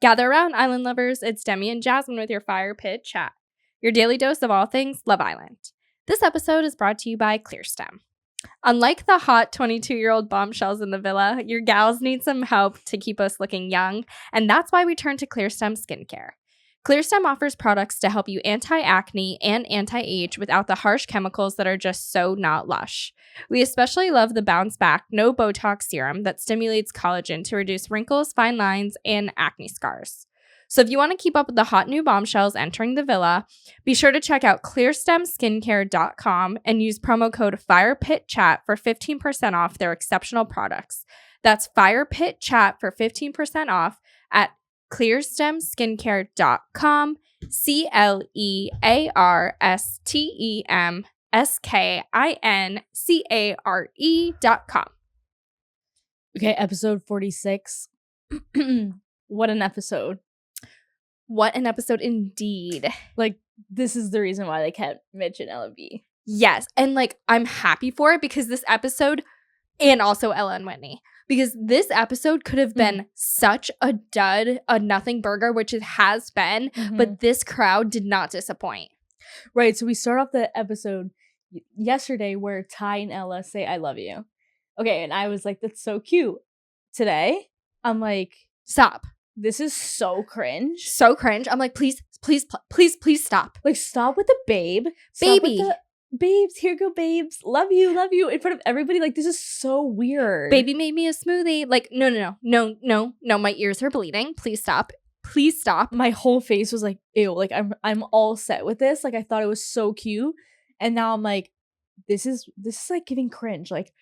Gather around, island lovers. It's Demi and Jasmine with your fire pit chat, your daily dose of all things Love Island. This episode is brought to you by ClearStem. Unlike the hot 22-year-old bombshells in the villa, your gals need some help to keep us looking young, and that's why we turn to ClearStem Skincare. ClearStem offers products to help you anti-acne and anti-age without the harsh chemicals that are just so not lush. We especially love the Bounce Back No Botox Serum that stimulates collagen to reduce wrinkles, fine lines, and acne scars. So if you want to keep up with the hot new bombshells entering the villa, be sure to check out clearstemskincare.com and use promo code FIREPITCHAT for 15% off their exceptional products. That's FIREPITCHAT for 15% off at clearstemskincare.com, clearstemskincare.com. Okay, episode 46. What an episode. What an episode indeed. Like, this is the reason why they kept Mitch and Ella B. Yes, and like I'm happy for it because this episode, and also Ella and Whitney, because this episode could have been such a dud, a nothing burger, which it has been, but this crowd did not disappoint. Right, so we start off the episode yesterday where Ty and Ella say, I love you. Okay, and I was like, that's so cute. Today, I'm like, stop. This is so cringe. So cringe. I'm like, please stop. Like, stop with the babe. Baby. Stop with the babes, here go babes. Love you in front of everybody. Like, this is so weird. Baby made me a smoothie. Like, no, my ears are bleeding. Please stop. My whole face was like, ew. Like, I'm all set with this. Like, I thought it was so cute. And now I'm like, this is like giving cringe. Like,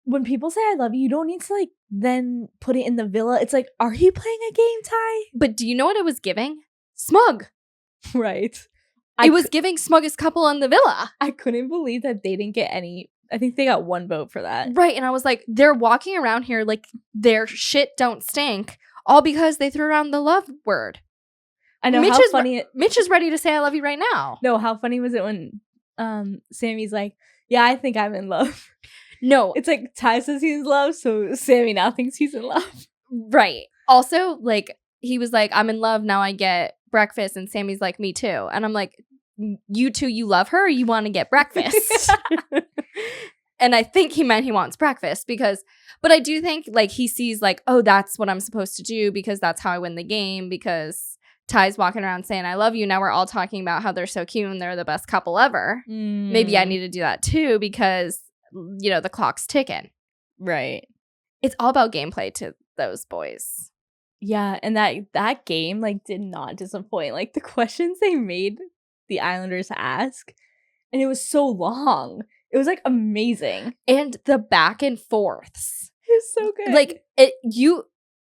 when people say I love you, you don't need to like then put it in the villa. It's like, are you playing a game, Ty? But do you know what it was giving? Smug. Right. It was giving smuggest couple in the villa. I couldn't believe that they didn't get any. I think they got one vote for that. Right. And I was like, they're walking around here like their shit don't stink, all because they threw around the love word. I know. How funny Mitch is ready to say I love you right now. No, how funny was it when Sammy's like, yeah, I think I'm in love. No. It's like Ty says he's in love, so Sammy now thinks he's in love. Right. Also, like, he was like, I'm in love, now I get breakfast. And Sammy's like, me too. And I'm like, you two, you love her or you want to get breakfast? And I think he meant he wants breakfast but I do think like he sees like, oh, that's what I'm supposed to do because that's how I win the game, because Ty's walking around saying I love you. Now we're all talking about how they're so cute and they're the best couple ever. Maybe I need to do that too because, you know, the clock's ticking. Right. It's all about gameplay to those boys. Yeah, and that game like did not disappoint. Like the questions they made the Islanders ask, and it was so long. It was like amazing. And the back and forths. It was so good. Like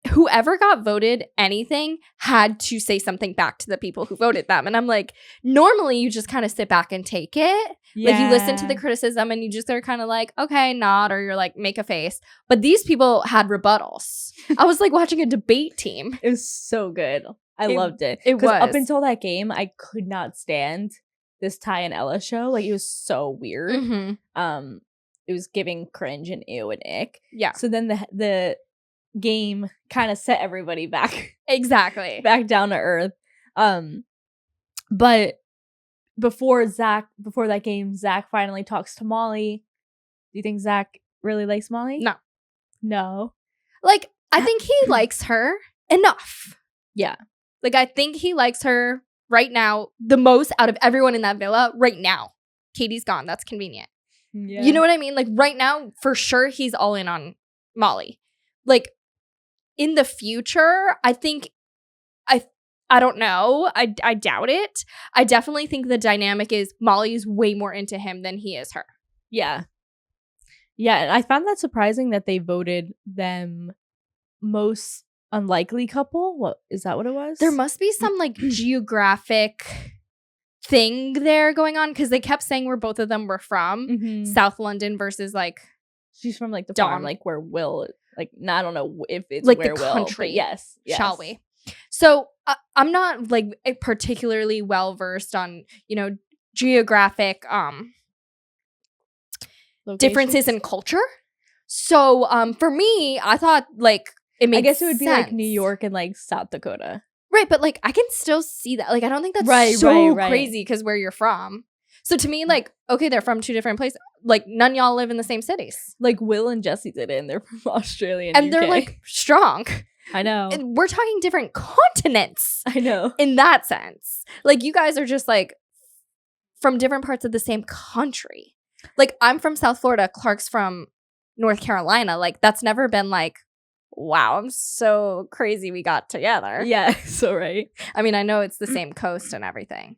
whoever got voted anything had to say something back to the people who voted them. And I'm like, normally you just kind of sit back and take it. Yeah. Like you listen to the criticism and you just are kind of like, okay, nod, or you're like, make a face. But these people had rebuttals. I was like watching a debate team. It was so good. I loved it. It was. Up until that game, I could not stand this Ty and Ella show. Like it was so weird. It was giving cringe and ew and ick. Yeah. So then the game kind of set everybody back. Exactly. Back down to earth. But before that game, Zach finally talks to Molly. Do you think Zach really likes Molly? No. Like, I think he likes her enough. Yeah. Like, I think he likes her right now the most out of everyone in that villa right now. Katie's gone. That's convenient. Yeah. You know what I mean? Like, right now, for sure, he's all in on Molly. Like, in the future, I think I don't know. I doubt it. I definitely think the dynamic is Molly is way more into him than he is her. Yeah. Yeah, and I found that surprising that they voted them most unlikely couple. What is that what it was? There must be some like geographic thing there going on because they kept saying where both of them were from. South London versus like she's from like the farm, like where Will, like I don't know if it's like where the Will, country. Yes, shall we? So I'm not like particularly well versed on, you know, geographic differences in culture. So for me, I thought like it made I guess it would be like New sense. York and like South Dakota. Right, but like I can still see that. Like I don't think that's Right, so right. crazy because where you're from. So to me, like, okay, they're from two different places. Like none of y'all live in the same cities. Like Will and Jesse did it, and they're from Australia And UK. they're like strong. I know. And we're talking different continents I know. in that sense. Like you guys are just like from different parts of the same country. Like I'm from South Florida, Clark's from North Carolina. Like that's never been like, wow, I'm so crazy we got together. Yeah, so right. I mean, I know it's the same coast and everything.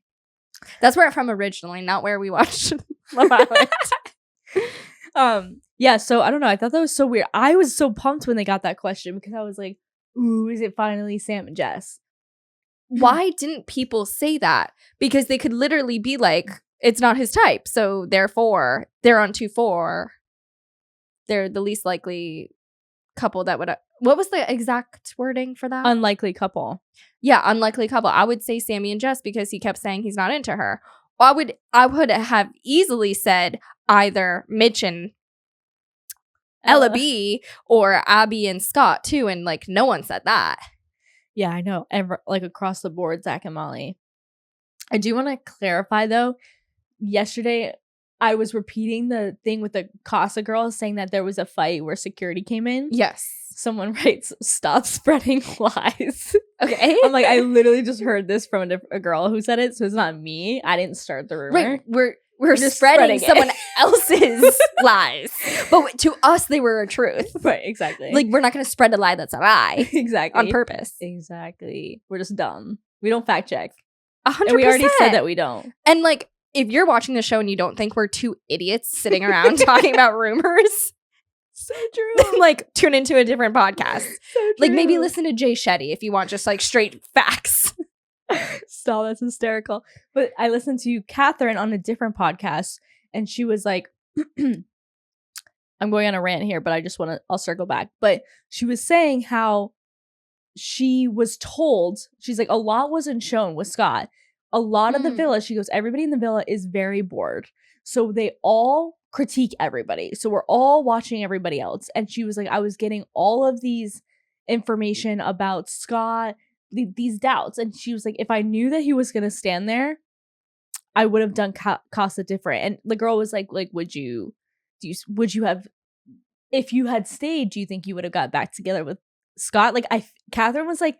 That's where I'm from originally, not where we watched Love Island. Yeah, so I don't know. I thought that was so weird. I was so pumped when they got that question because I was like, ooh, is it finally Sam and Jess? Why didn't people say that? Because they could literally be like, it's not his type. So therefore, they're on 2-4. They're the least likely couple that would. What was the exact wording for that? Unlikely couple. Yeah, unlikely couple. I would say Sammy and Jess because he kept saying he's not into her. I would have easily said either Mitch and Ella B or Abby and Scott too, and like no one said that. Yeah, I know. Like across the board, Zach and Molly. I do want to clarify though. Yesterday, I was repeating the thing with the Casa girls saying that there was a fight where security came in. Yes. Someone writes, "Stop spreading lies." Okay. I'm like, I literally just heard this from a girl who said it, so it's not me. I didn't start the rumor. Right. We're just spreading someone else's lies. But to us, they were a truth. Right, exactly. Like, we're not going to spread a lie that's a lie. Exactly. On purpose. Exactly. We're just dumb. We don't fact check. 100%. And we already said that we don't. And like, if you're watching the show and you don't think we're two idiots sitting around talking about rumors, so true. Like, tune into a different podcast. So like, maybe listen to Jay Shetty if you want just like straight facts. Stop, that's hysterical. But I listened to Catherine on a different podcast, and she was like, I'm going on a rant here, but I'll circle back. But she was saying how she was told, she's like, a lot wasn't shown with Scott. A lot of the villa, she goes, everybody in the villa is very bored. So they all critique everybody. So we're all watching everybody else. And she was like, I was getting all of these information about Scott, these doubts. And she was like, if I knew that he was going to stand there, I would have done Casa different. And the girl was like, would you have, if you had stayed, do you think you would have got back together with Scott? Like, Catherine was like,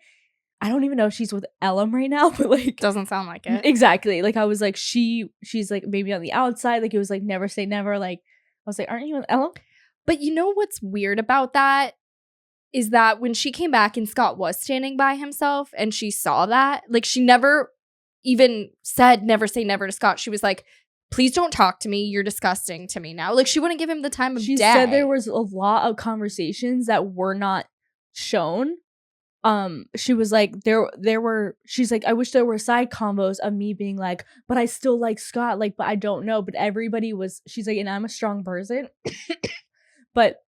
I don't even know if she's with Ella right now, but like, doesn't sound like it. Exactly. Like, I was like, she's like maybe on the outside. Like, it was like never say never. Like, I was like, aren't you with Ella? But you know what's weird about that is that when she came back and Scott was standing by himself and she saw that, like, she never even said never say never to Scott. She was like, please don't talk to me. You're disgusting to me now. Like, she wouldn't give him the time of day. She said there was a lot of conversations that were not shown. She was like, she's like, I wish there were side combos of me being like, but I still like Scott, like, but I don't know. But everybody was, she's like, and I'm a strong person. But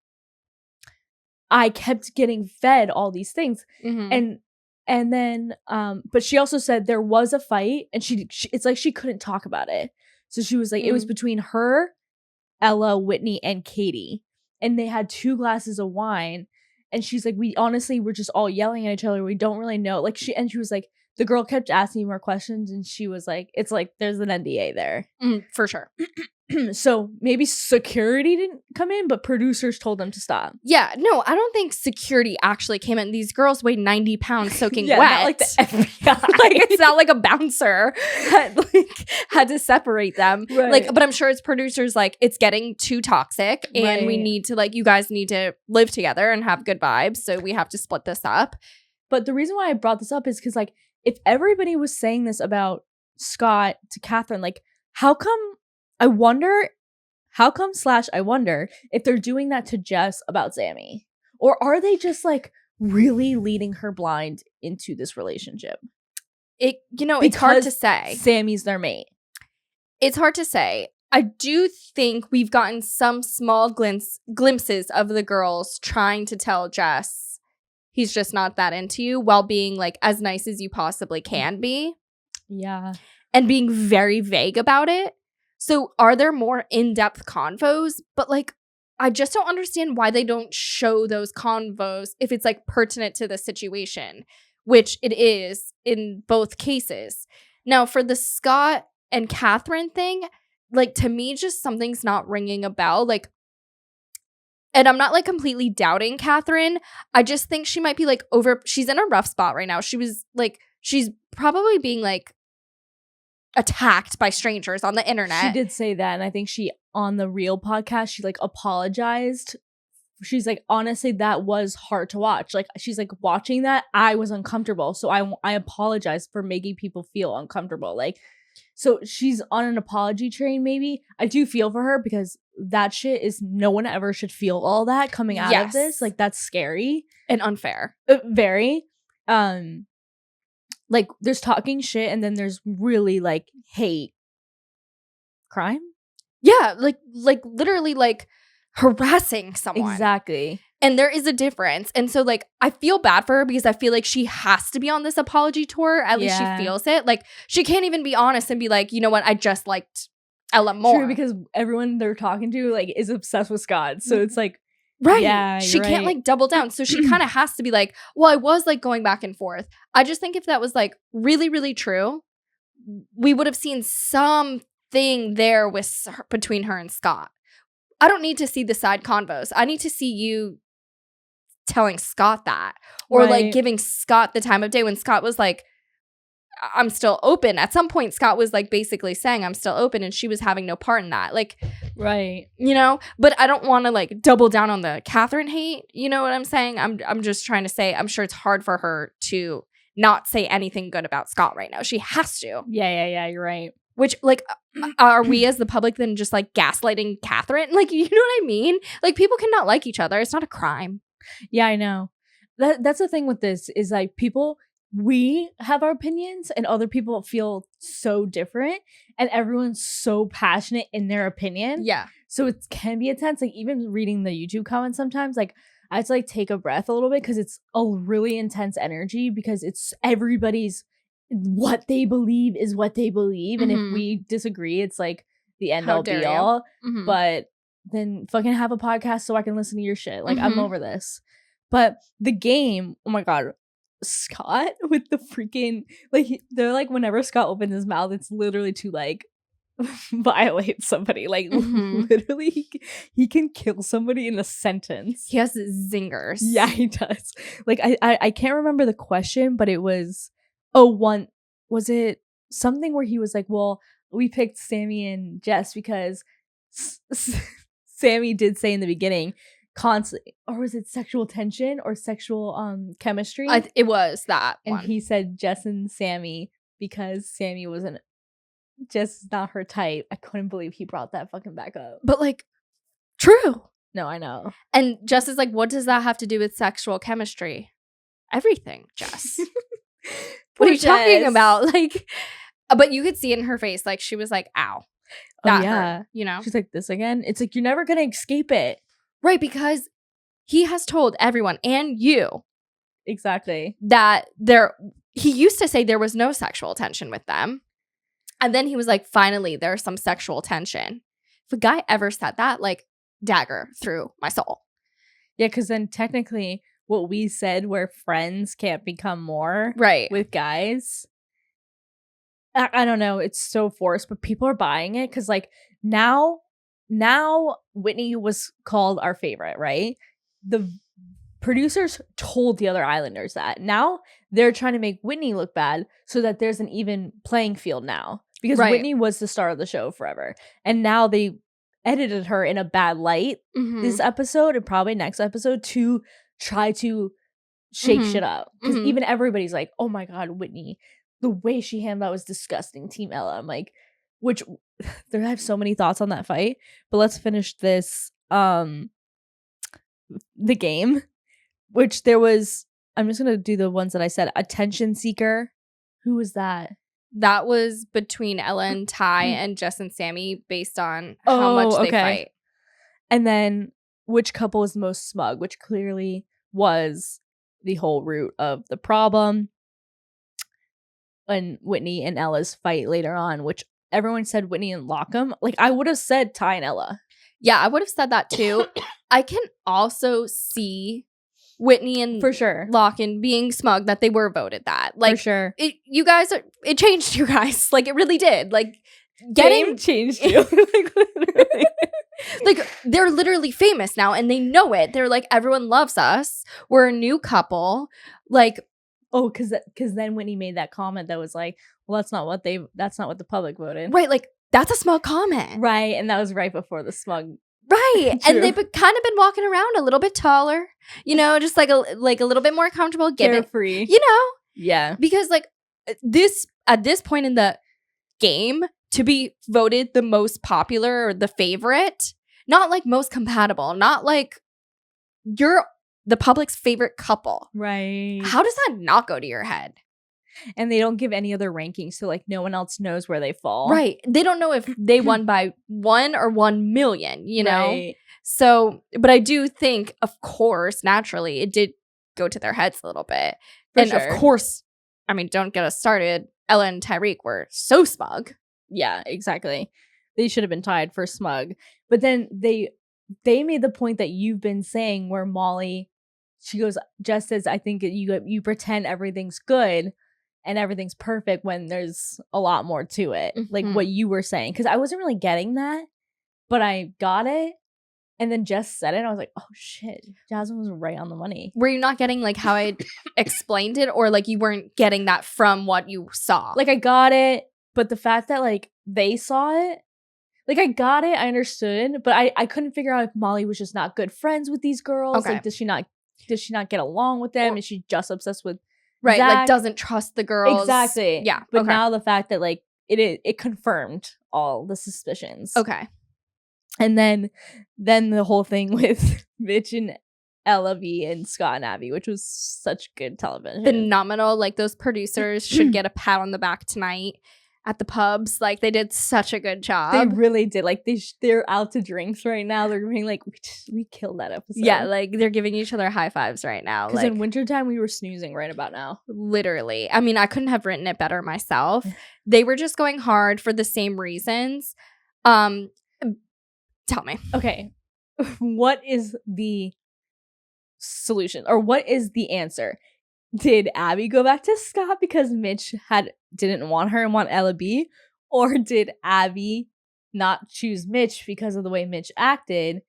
I kept getting fed all these things. And then, but she also said there was a fight and she it's like she couldn't talk about it. So she was like, it was between her, Ella, Whitney, and Katie. And they had 2 glasses of wine. And she's like, we honestly were just all yelling at each other. We don't really know. Like, she was like, the girl kept asking more questions. And she was like, it's like, there's an NDA there. For sure. So maybe security didn't come in, but producers told them to stop. Yeah, no, I don't think security actually came in. These girls weigh 90 pounds soaking wet. Not like the FBI. Like, it's not like a bouncer had to separate them. Right. Like, but I'm sure it's producers like, it's getting too toxic and we need to, like, you guys need to live together and have good vibes. So we have to split this up. But the reason why I brought this up is because, like, if everybody was saying this about Scott to Catherine, like, I wonder if they're doing that to Jess about Sammy, or are they just like really leading her blind into this relationship? It's hard to say. Sammy's their mate. It's hard to say. I do think we've gotten some small glimpses of the girls trying to tell Jess he's just not that into you, while being like as nice as you possibly can be. Yeah. And being very vague about it. So are there more in-depth convos? But like, I just don't understand why they don't show those convos if it's like pertinent to the situation, which it is in both cases. Now, for the Scott and Catherine thing, like, to me, just something's not ringing a bell. Like, and I'm not like completely doubting Catherine. I just think she might be like she's in a rough spot right now. She's probably being like attacked by strangers on the internet. She did say that, and I think she, on the Real podcast, she like apologized. She's like, honestly, that was hard to watch. Like, she's like, watching that, I was uncomfortable. So I apologize for making people feel uncomfortable. Like, so she's on an apology train, maybe. I do feel for her because that shit is, no one ever should feel all that coming out of this. Like, that's scary. And unfair. Very. Like, there's talking shit, and then there's really like hate crime. Yeah, like literally like harassing someone. Exactly. And there is a difference. And so like I feel bad for her because I feel like she has to be on this apology tour. At least she feels it. Like, she can't even be honest and be like, you know what, I just liked Ella more. True, because everyone they're talking to like is obsessed with Scott. So it's like, right. Yeah, she can't like double down. So she kind of has to be like, well, I was like going back and forth. I just think if that was like really, really true, we would have seen something there between her and Scott. I don't need to see the side convos. I need to see you telling Scott that, or like giving Scott the time of day when Scott was like, I'm still open. At some point, Scott was like basically saying I'm still open, and she was having no part in that. Like, right. You know, but I don't want to like double down on the Catherine hate. You know what I'm saying? I'm just trying to say, I'm sure it's hard for her to not say anything good about Scott right now. She has to. Yeah. You're right. Which, like, are we as the public then just like gaslighting Catherine? Like, you know what I mean? Like, people cannot like each other. It's not a crime. Yeah, I know. That's the thing with this is like we have our opinions and other people feel so different, and everyone's so passionate in their opinion. Yeah. So it can be intense. Like, even reading the YouTube comments sometimes, like, I have to like take a breath a little bit because it's a really intense energy, because it's everybody's, what they believe is what they believe. And if we disagree, it's like the end all be all. But then fucking have a podcast so I can listen to your shit. Like, I'm over this. But the game, oh my God, Scott with the freaking, like, they're like, whenever Scott opens his mouth, it's literally to like violate somebody. Like, literally he can kill somebody in a sentence. He has zingers. Yeah, he does. Like, I can't remember the question, but it was, was it something where he was like, well, we picked Sammy and Jess because Sammy did say in the beginning constantly, or was it sexual tension or sexual chemistry? It was that and one. He said Jess and Sammy because Sammy wasn't, Jess is not her type. I couldn't believe he brought that fucking back up. But like, true. No, I know. And Jess is like, what does that have to do with sexual chemistry? Everything, Jess. What are you talking about? Like, but you could see in her face, like, she was like, ow. That hurt, you know? She's like, this again? It's like, you're never gonna escape it. Right, because he has told everyone and you exactly that he used to say there was no sexual tension with them. And then he was like, finally, there's some sexual tension. If a guy ever said that, like, dagger through my soul. Yeah, because then technically what we said where friends can't become more right with guys. I don't know. It's so forced, but people are buying it because like now Whitney was called our favorite, right? The producers told the other Islanders that. Now they're trying to make Whitney look bad so that there's an even playing field now. Because Whitney was the star of the show forever. And now they edited her in a bad light this episode and probably next episode to try to shake shit up. Because even everybody's like, oh my God, Whitney, the way she handled that was disgusting. Team Ella. I'm like, which I have so many thoughts on that fight. But let's finish this. The game, which there was, I'm just going to do the ones that I said. Attention seeker. Who was that? That was between Ella and Ty and Jess and Sammy based on how much they fight. And then which couple is most smug, which clearly was the whole root of the problem. And Whitney and Ella's fight later on, which everyone said Whitney and Lockham. Like, I would have said Ty and Ella. Yeah, I would have said that too. I can also see Whitney and For sure. Locken being smug that they were voted that. Like, For sure. It changed you guys. Like, it really did. Like, Game changed you. Like, literally. Like, they're literally famous now and they know it. They're like, everyone loves us. We're a new couple. Like, oh, because then Whitney made that comment that was like, well, that's not what the public voted. right, like, that's a smug comment. Right, and that was right before the smug. Right, and they've kind of been walking around a little bit taller, you know, just like a little bit more comfortable, carefree, you know. Yeah, because like at this point in the game, to be voted the most popular or the favorite, not like most compatible, not like you're the public's favorite couple. Right. How does that not go to your head? And they don't give any other rankings, so like no one else knows where they fall. Right. They don't know if they won by 1 or 1 million, you know? Right. So, but I do think, of course, naturally, it did go to their heads a little bit. For and sure. Of course, I mean, don't get us started. Ella and Tyreek were so smug. Yeah, exactly. They should have been tied for smug. But then they made the point that you've been saying where Molly, she goes, just as I think you pretend everything's good and everything's perfect when there's a lot more to it. Mm-hmm. Like what you were saying. Because I wasn't really getting that, but I got it. And then Jess said it, and I was like, oh shit, Jasmine was right on the money. Were you not getting like how I explained it, or like you weren't getting that from what you saw? Like I got it, but the fact that like they saw it, like I got it, I understood, but I couldn't figure out if Molly was just not good friends with these girls. Okay. Like does she not get along with them? Is she just obsessed with right, Zach? like doesn't trust the girls. Exactly. Yeah. But okay. now the fact that like it confirmed all the suspicions. Okay. And then the whole thing with Mitch and Ella B and Scott and Abby, which was such good television. Phenomenal. Like those producers should get a pat on the back tonight at the pubs. Like they did such a good job. They really did. Like they're out to drinks right now. They're being like, we killed that episode. Yeah, like they're giving each other high fives right now. Because like, in wintertime we were snoozing right about now. Literally. I mean, I couldn't have written it better myself. They were just going hard for the same reasons. Tell me. Okay. What is the solution? Or what is the answer? Did Abby go back to Scott because Mitch didn't want her and want Ella B? Or did Abby not choose Mitch because of the way Mitch acted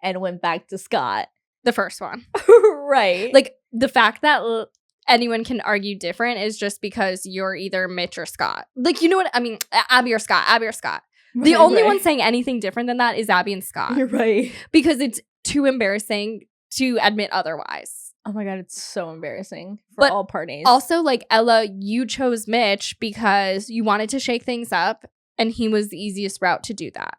and went back to Scott? The first one. Right. Like the fact that anyone can argue different is just because you're either Mitch or Scott. Like, you know what I mean? Abby or Scott. The only one saying anything different than that is Abby and Scott. You're right. Because it's too embarrassing to admit otherwise. Oh my God, it's so embarrassing for all parties. Also, like, Ella, you chose Mitch because you wanted to shake things up, and he was the easiest route to do that.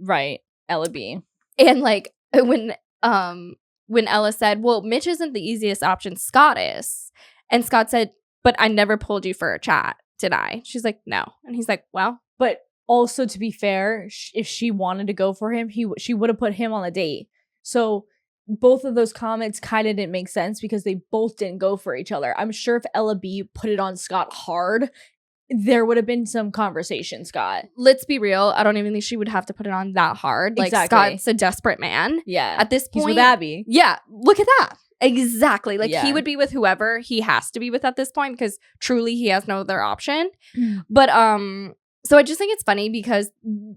Right. Ella B. And, like, when Ella said, well, Mitch isn't the easiest option, Scott is. And Scott said, but I never pulled you for a chat, did I? She's like, no. And he's like, well. But also, to be fair, if she wanted to go for him, she would have put him on a date. So both of those comments kind of didn't make sense because they both didn't go for each other. I'm sure if Ella B put it on Scott hard, there would have been some conversation, Scott. Let's be real. I don't even think she would have to put it on that hard. Like, exactly. Scott's a desperate man. Yeah. At this point. He's with Abby. Yeah. Look at that. Exactly. Like, yeah. He would be with whoever he has to be with at this point because truly he has no other option. But, so I just think it's funny because,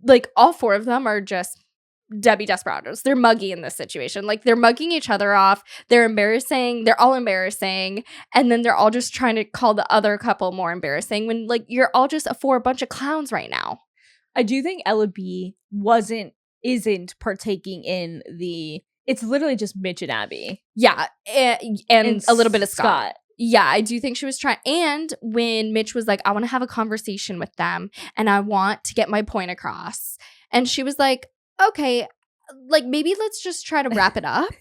like, all four of them are just Debbie Desperados. They're muggy in this situation. Like, they're mugging each other off. They're embarrassing. They're all embarrassing. And then they're all just trying to call the other couple more embarrassing when, like, you're all just a bunch of clowns right now. I do think Ella B isn't partaking in it's literally just Mitch and Abby. Yeah. And a little bit of Scott. Yeah, I do think she was trying. And when Mitch was like, I want to have a conversation with them and I want to get my point across. And she was like, okay, like, maybe let's just try to wrap it up.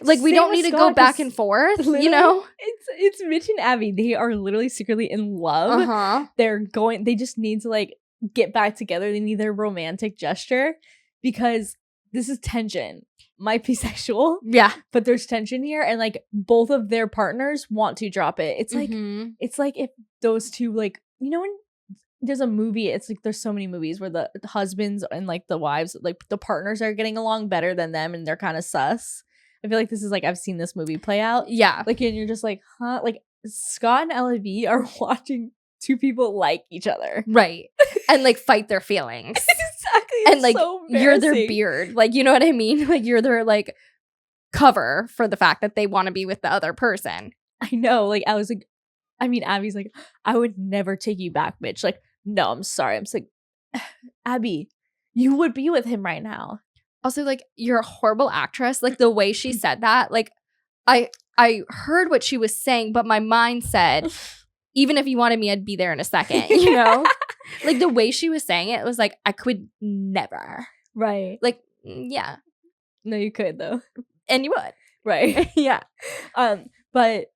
Like, we don't need to go back and forth, you know? It's Mitch and Abby. They are literally secretly in love. Uh-huh. They just need to, like, get back together. They need their romantic gesture because this is tension. Might be sexual. Yeah. But there's tension here. And, like, both of their partners want to drop it. It's like, it's like if those two, like, you know when there's a movie. It's like there's so many movies where the husbands and like the wives, like the partners are getting along better than them, and they're kind of sus. I feel like this is like I've seen this movie play out. Yeah. Like, and you're just like, huh? Like Scott and Ella B are watching two people like each other, Right. And like fight their feelings. Exactly. And like so you're their embarrassing. beard. Like, you know what I mean? Like you're their like cover for the fact that they want to be with the other person. I know. Like I was like, I mean, Abby's like, I would never take you back, Mitch. Like, no, I'm sorry. I'm just like, Abby, you would be with him right now. Also, like, you're a horrible actress. Like the way she said that, like I heard what she was saying, but my mind said, even if you wanted me, I'd be there in a second, you know? Like the way she was saying it was like, I could never. Right. Like, yeah. No, you could though. And you would. Right. Yeah. But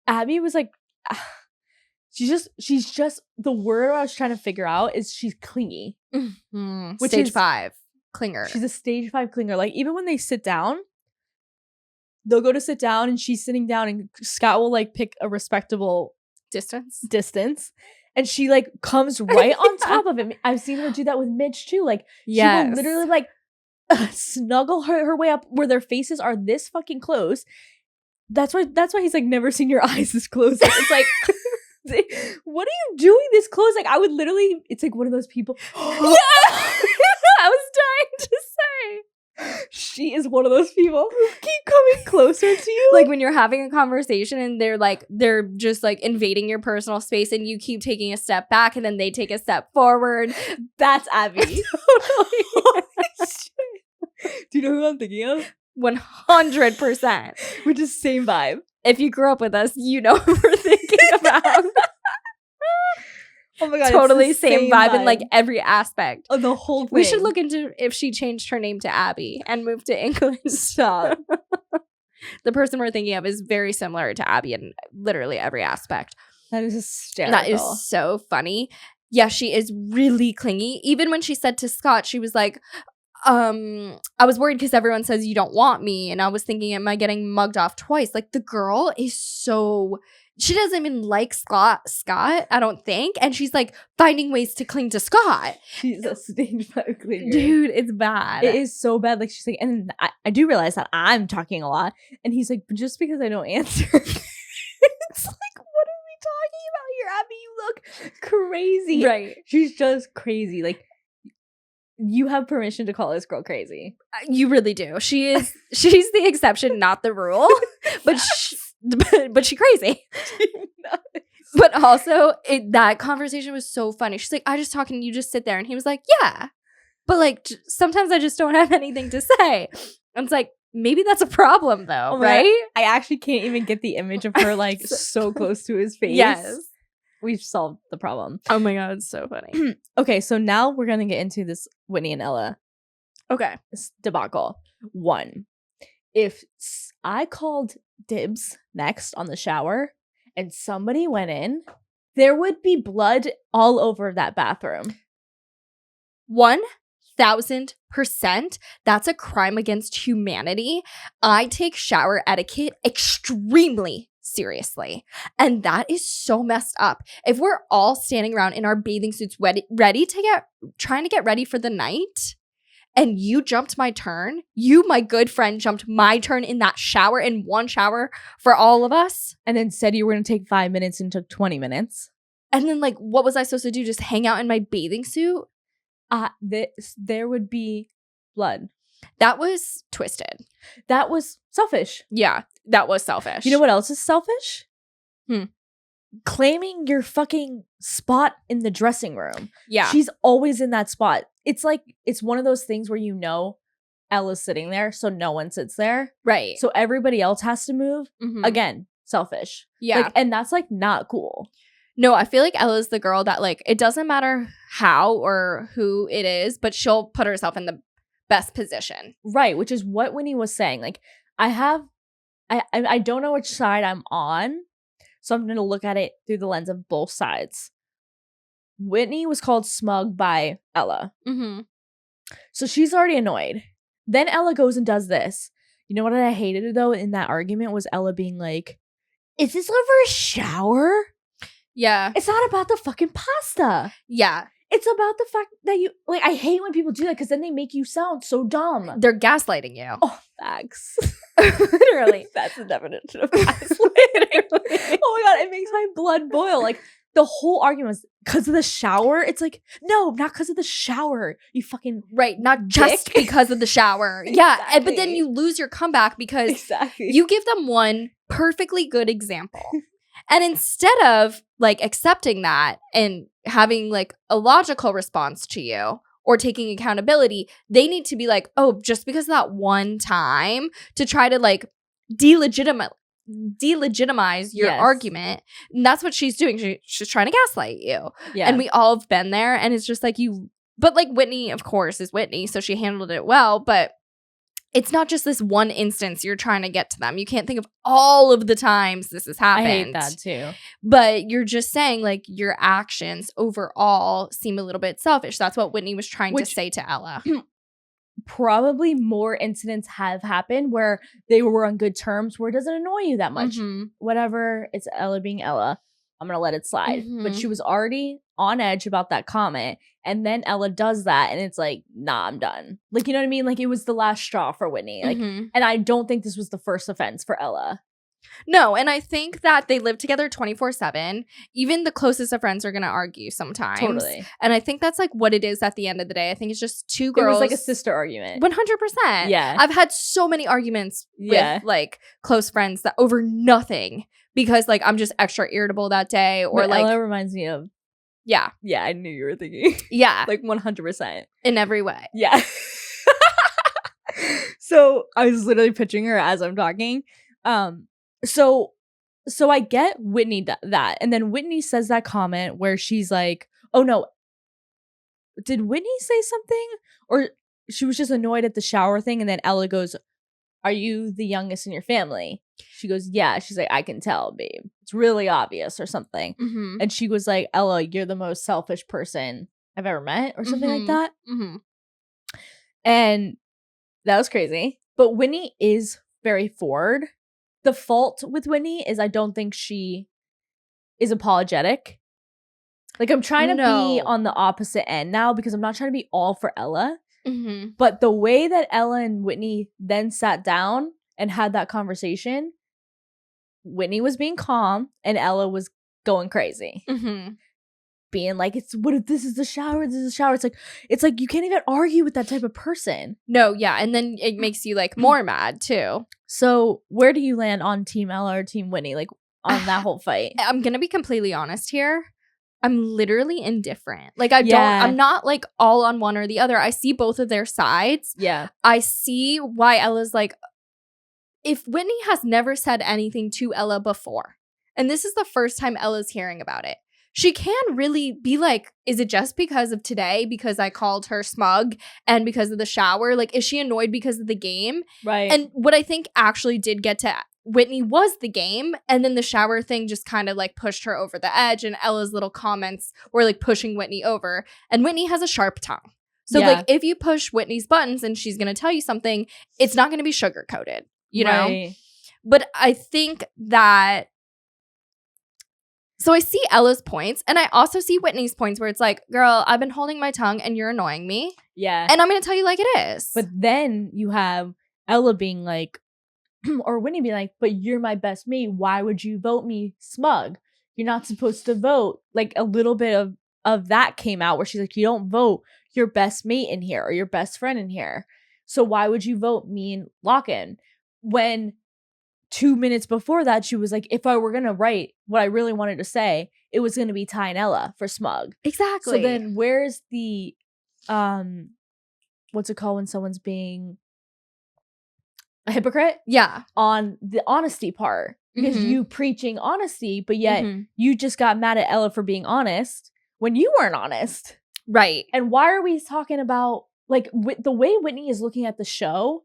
Abby was like, she's just the word I was trying to figure out is she's clingy. Which Stage is 5 clinger. She's a stage 5 clinger. Like even when they sit down, they'll go to sit down and she's sitting down and Scott will like pick a respectable distance. And she like comes right on top of him. I've seen her do that with Mitch too. Like she will literally like snuggle her way up where their faces are this fucking close. That's why he's like never seen your eyes this close. It's like what are you doing this close? Like I would literally, it's like one of those people. Yeah. I was trying to say. She is one of those people who keep coming closer to you. Like when you're having a conversation and they're just like invading your personal space and you keep taking a step back and then they take a step forward. That's Abby. Totally. Do you know who I'm thinking of? 100%. Which is same vibe. If you grew up with us, you know who we're thinking about. Oh my god, totally same vibe in like every aspect of the whole thing. We should look into if she changed her name to Abby and moved to England. Stop. The person we're thinking of is very similar to Abby in literally every aspect. That is hysterical. That is so funny. Yeah, she is really clingy. Even when she said to Scott, she was like, I was worried because everyone says you don't want me. And I was thinking, am I getting mugged off twice? Like the girl is so... She doesn't even like Scott, I don't think. And she's like finding ways to cling to Scott. She's a stage 5 clinger. Dude, it's bad. It is so bad. Like she's like, and I do realize that I'm talking a lot. And he's like, just because I don't answer. It's like, what are we talking about here, Abby? You look crazy. Right. She's just crazy. Like, you have permission to call this girl crazy. You really do. She's the exception, not the rule. But she crazy. But also, that conversation was so funny. She's like, I just talk and you just sit there. And he was like, yeah. But like, sometimes I just don't have anything to say. And it's like, maybe that's a problem though, right? I actually can't even get the image of her like so close to his face. Yes. We've solved the problem. Oh my god, it's so funny. Okay, so now we're going to get into this Whitney and Ella debacle. 1. If I called dibs next on the shower and somebody went in, there would be blood all over that bathroom. 1000%. That's a crime against humanity. I take shower etiquette extremely seriously. And that is so messed up. If we're all standing around in our bathing suits trying to get ready for the night, and you jumped my turn, you, my good friend, jumped my turn in that shower, in one shower for all of us. And then said you were going to take 5 minutes and took 20 minutes. And then like, what was I supposed to do? Just hang out in my bathing suit? There would be blood. That was twisted. That was selfish. Yeah, that was selfish. You know what else is selfish? Claiming your fucking spot in the dressing room. Yeah. She's always in that spot. It's like, it's one of those things where you know Ella's sitting there, so no one sits there. Right. So everybody else has to move. Mm-hmm. Again, selfish. Yeah. Like, and that's like not cool. No, I feel like Ella's the girl that like, it doesn't matter how or who it is, but she'll put herself in the best position. Right, which is what Whitney was saying. Like, I don't know which side I'm on, so I'm going to look at it through the lens of both sides. Whitney was called smug by Ella. Mm-hmm. So she's already annoyed. Then Ella goes and does this. You know what I hated though in that argument was Ella being like, is this our first shower? Yeah. It's not about the fucking pasta. Yeah. It's about the fact that you, like, I hate when people do that because then they make you sound so dumb. They're gaslighting you. Oh, facts. Literally. That's the definition of gaslighting. Oh my God, it makes my blood boil. Like, the whole argument was because of the shower. It's like, no, not because of the shower. You fucking right, not just because of the shower. Yeah, Exactly. but then you lose your comeback because exactly. you give them one perfectly good example. And instead of like accepting that and having like a logical response to you or taking accountability, they need to be like, oh, just because of that one time to try to like delegitimize your argument. And that's what she's doing. She's trying to gaslight you. Yeah. And we all have been there. And it's just like but like Whitney, of course, is Whitney. So she handled it well. But it's not just this one instance you're trying to get to them. You can't think of all of the times this has happened. I hate that too. But you're just saying like your actions overall seem a little bit selfish. That's what Whitney was trying to say to Ella. Probably more incidents have happened where they were on good terms where it doesn't annoy you that much. Mm-hmm. Whatever, it's Ella being Ella. I'm going to let it slide. Mm-hmm. But she was already on edge about that comment. And then Ella does that. And it's like, nah, I'm done. Like, you know what I mean? Like, it was the last straw for Whitney. Like, mm-hmm. And I don't think this was the first offense for Ella. No, and I think that they live together 24/7. Even the closest of friends are going to argue sometimes. Totally. And I think that's like what it is at the end of the day. I think it's just two girls. It was like a sister argument. 100%. Yeah. I've had so many arguments with like close friends that over nothing because like I'm just extra irritable that day or but like Ella reminds me of. Yeah. Yeah, I knew you were thinking. Yeah. Like 100%. In every way. Yeah. So I was literally pitching her as I'm talking. So I get Whitney that. And then Whitney says that comment where she's like, oh no. Did Whitney say something? Or she was just annoyed at the shower thing. And then Ella goes, are you the youngest in your family? She goes, yeah. She's like, I can tell, babe. It's really obvious or something. Mm-hmm. And she was like, Ella, you're the most selfish person I've ever met or something like that. Mm-hmm. And that was crazy. But Whitney is very forward. The fault with Whitney is I don't think she is apologetic. Like, I'm trying to be on the opposite end now because I'm not trying to be all for Ella. Mm-hmm. But the way that Ella and Whitney then sat down and had that conversation, Whitney was being calm and Ella was going crazy. Mm-hmm. Being like, this is the shower, this is the shower. It's like you can't even argue with that type of person. No, yeah. And then it makes you like more mad too. So where do you land on Team Ella or Team Whitney? Like on that whole fight? I'm going to be completely honest here. I'm literally indifferent. Like I'm not like all on one or the other. I see both of their sides. Yeah. I see why Ella's like, if Whitney has never said anything to Ella before, and this is the first time Ella's hearing about it, she can really be like, is it just because of today? Because I called her smug and because of the shower? Like, is she annoyed because of the game? Right. And what I think actually did get to Whitney was the game. And then the shower thing just kind of like pushed her over the edge. And Ella's little comments were like pushing Whitney over. And Whitney has a sharp tongue. So like if you push Whitney's buttons and she's going to tell you something, it's not going to be sugar coated, you know? But I think that. So I see Ella's points and I also see Whitney's points where it's like, girl, I've been holding my tongue and you're annoying me. Yeah. And I'm going to tell you like it is. But then you have Ella being like, or Whitney being like, but you're my best mate. Why would you vote me smug? You're not supposed to vote. Like a little bit of that came out where she's like, you don't vote your best mate in here or your best friend in here. So why would you vote me and Lock-in? When 2 minutes before that, she was like, if I were going to write what I really wanted to say, it was going to be Ty and Ella for smug. Exactly. So then where's the, what's it called when someone's being a hypocrite? Yeah. On the honesty part. Because you preaching honesty, but yet you just got mad at Ella for being honest when you weren't honest. Right. And why are we talking about, like, the way Whitney is looking at the show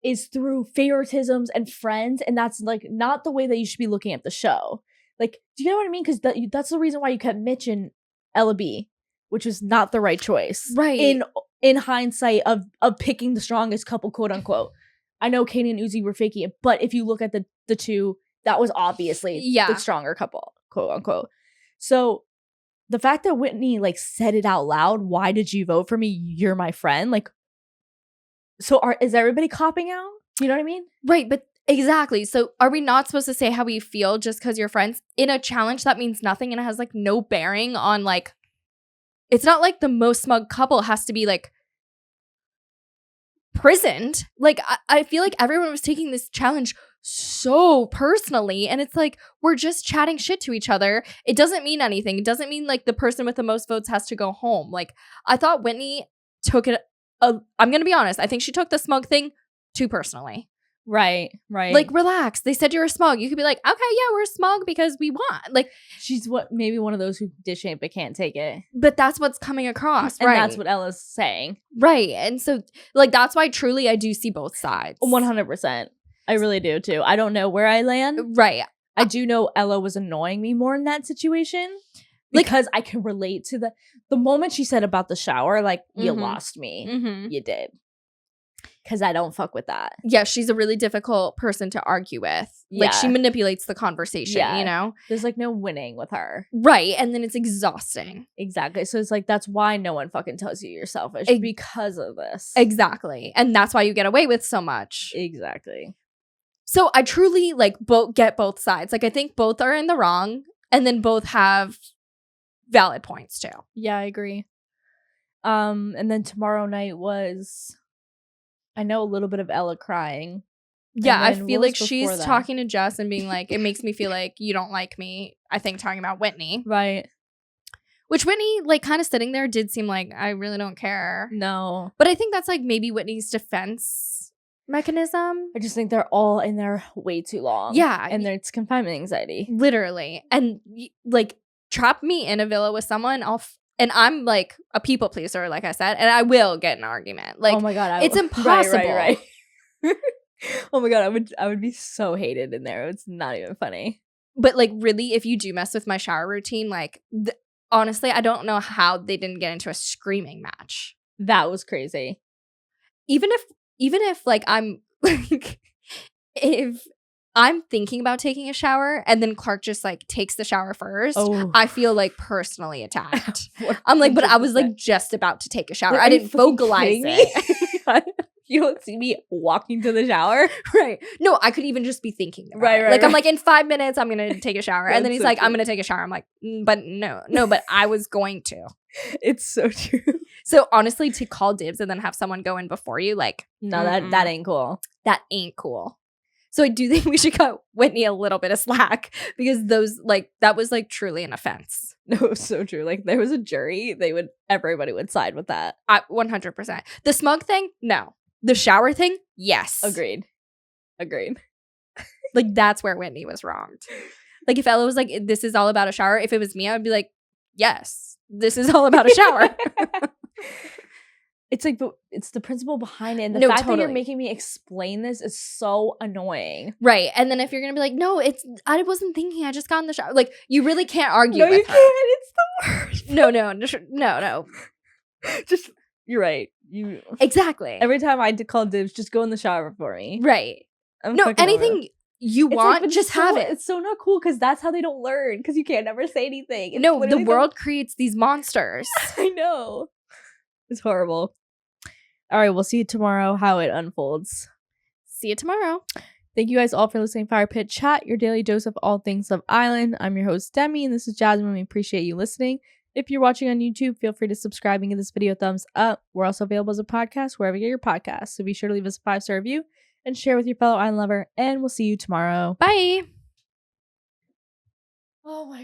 is through favoritisms and friends, and that's like not the way that you should be looking at the show. Like, do you know what I mean? Because that's the reason why you kept Mitch and Ella B, which was not the right choice, right? In hindsight of picking the strongest couple, quote unquote. I know Katie and Uzi were faking it, but if you look at the two, that was obviously the stronger couple, quote unquote. So the fact that Whitney like said it out loud, why did you vote for me? You're my friend. Like, so is everybody copping out? You know what I mean? Right, but exactly. So are we not supposed to say how we feel just because you're friends in a challenge that means nothing and it has like no bearing on like, it's not like the most smug couple has to be like prisoned. Like I feel like everyone was taking this challenge so personally, and it's like we're just chatting shit to each other. It doesn't mean anything. It doesn't mean like the person with the most votes has to go home. Like I thought Whitney took it I'm gonna be honest, I think she took the smug thing too personally. Right. Like, relax. They said you're a smug. You could be like, okay, yeah, we're a smug because we want. Like, she's maybe one of those who dish it but can't take it. But that's what's coming across, and right? That's what Ella's saying. Right. And so, like, that's why truly I do see both sides. 100%. I really do, too. I don't know where I land. Right. I do know Ella was annoying me more in that situation. Because I can relate to the moment she said about the shower, like, you lost me. You did. Because I don't fuck with that. Yeah, she's a really difficult person to argue with. Like, she manipulates the conversation, you know? There's, like, no winning with her. Right, and then it's exhausting. Exactly. So it's like, that's why no one fucking tells you you're selfish. Because of this. Exactly. And that's why you get away with so much. Exactly. So I truly, like, get both sides. Like, I think both are in the wrong, and then both have valid points, too. Yeah, I agree. And then tomorrow night was... I know a little bit of Ella crying. Yeah, I feel like she's talking to Jess and being like, it makes me feel like you don't like me. I think talking about Whitney. Right. Which Whitney, like, kind of sitting there did seem like, I really don't care. No. But I think that's, like, maybe Whitney's defense mechanism. I just think they're all in there way too long. Yeah. And it's confinement anxiety. Literally. And, like, trap me in a villa with someone, and I'm, like, a people pleaser, like I said, and I will get an argument. Like, oh my God, it's impossible. Right. Oh my God, I would be so hated in there. It's not even funny. But, like, really, if you do mess with my shower routine, like, honestly, I don't know how they didn't get into a screaming match. That was crazy. Even if, like, I'm, like, if I'm thinking about taking a shower and then Clark just like takes the shower first, I feel like personally attacked. I'm like, but I was like just about to take a shower. I didn't vocalize it. You don't see me walking to the shower? Right. No, I could even just be thinking about it. Like, I'm like, in 5 minutes, I'm going to take a shower. And then he's like, I'm going to take a shower. I'm like, but no, but I was going to. It's so true. So honestly, to call dibs and then have someone go in before you, like, no, that ain't cool. That ain't cool. So I do think we should cut Whitney a little bit of slack because that was like truly an offense. No, so true. Like, there was a jury, everybody would side with that. 100%. The smug thing, no. The shower thing, yes. Agreed. Like, that's where Whitney was wronged. Like, if Ella was like, this is all about a shower, if it was me, I would be like, yes, this is all about a shower. It's like, it's the principle behind it. And the fact that you're making me explain this is so annoying. Right. And then if you're going to be like, no, I wasn't thinking. I just got in the shower. Like, you really can't argue with her. No, you can't. It's the worst. No. Just, you're right. Exactly. Every time I call dibs, just go in the shower for me. Right. No, anything you want, like, just have it. It's so not cool because that's how they don't learn, because you can't never say anything. It's no, the world creates these monsters. I know. It's horrible. All right, we'll see you tomorrow how it unfolds. See you tomorrow. Thank you guys all for listening to Fire Pit Chat, your daily dose of all things Love Island. I'm your host, Demi, and this is Jasmine. We appreciate you listening. If you're watching on YouTube, feel free to subscribe and give this video a thumbs up. We're also available as a podcast wherever you get your podcasts. So be sure to leave us a 5-star review and share with your fellow island lover. And we'll see you tomorrow. Bye. Oh my